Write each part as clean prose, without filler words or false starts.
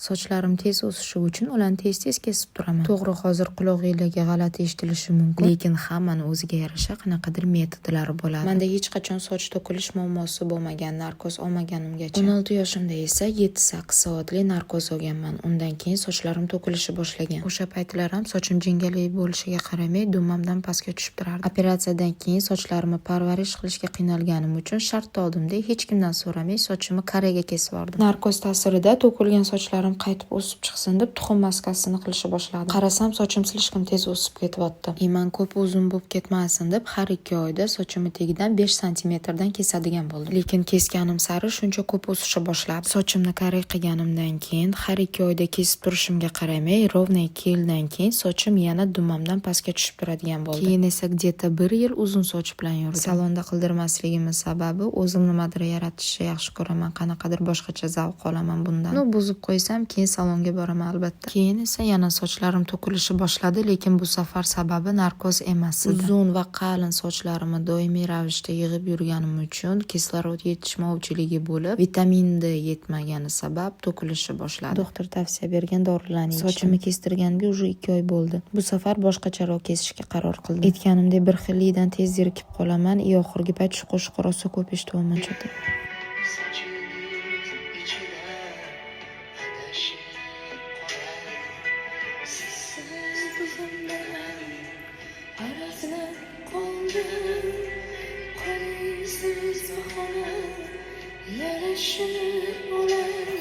Sochlarim tez o'sishi uchun ularni tez kesib turaman. To'g'ri, hozir quloqyiliga g'alati eshitilishi mumkin, lekin hammani o'ziga yarasha qanaqadir metodlari bo'ladi. Menda hech qachon soch to'kilish muammosi bo'lmagan, narkoz olmaganimgacha. 16 yoshimda esa 7-8 soatli narkoz olganman. Undan keyin sochlarim to'kilishni boshlagan. O'sha paytlar ham sochim jingalak bo'lishiga qaramay dumbamdan pastga tushib turardi. Operatsiyadan keyin sochlarimni parvarish qilishga qiynalganim uchun shart oldimda hech kimdan so'ramay sochimni karega kesib yubordim. Narkoz ta'sirida to'kilgan sochlarim qaytib o'sib chiqsin deb tuxum maskasini qilishni boshladim. Qarasam sochim silishqim tez o'sib ketyapti. Man ko'p uzun bo'lib ketmasin deb har 2 oyda sochimni tagidan 5 santimetrdan kesadigan bo'ldim. Lekin kesganim sari shuncha ko'p o'sishni boshladi. Sochimni kare qilganimdan keyin har 2 oyda kesib turishimga qaramay, rovna 2 yildan keyin sochim yana dumbamdan pastga tushib turadigan bo'ldi. Keyin esa где-то 1 yil uzun soch bilan yurdim. Salonda qildirmasligimiz sababi o'zim nimadir yaratishni yaxshi ko'raman, qanaqadir boshqacha zavq olaman bundan. Buzib qo'ysam keyin salonga boraman albatta. Keyin esa yana sochlarim to'kilishi boshladi, lekin bu safar sababi narkoz emas. Uzun va qalin sochlarimni doimiy ravishda yig'ib yurganim uchun kislorod yetishmovchiligi bo'lib, vitamin D yetmagani sabab to'kilishni boshladi. Doktor tavsiya bergan dorilarni ichdim. Sochimni kestirganiga уже 2 oy bo'ldi. Bu safar boshqacharoq kesishga qaror qildim. Aytganimdek bir xillikdan tez zerikib qolaman, oxirgi payt shu qo'shiq rosa ko'p eshityapman cho'ta.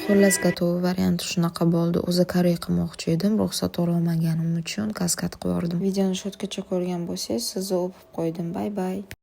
Xullas, gatovi varianti shunaqa bo'ldi. O'zi karey qilmoqchi edim, ruxsat ololmaganim uchun kaskad qilib yubordim. Videoni shu yergacha ko'rgan bo'lsangiz, sizni o'pib qo'ydim. Bay bay.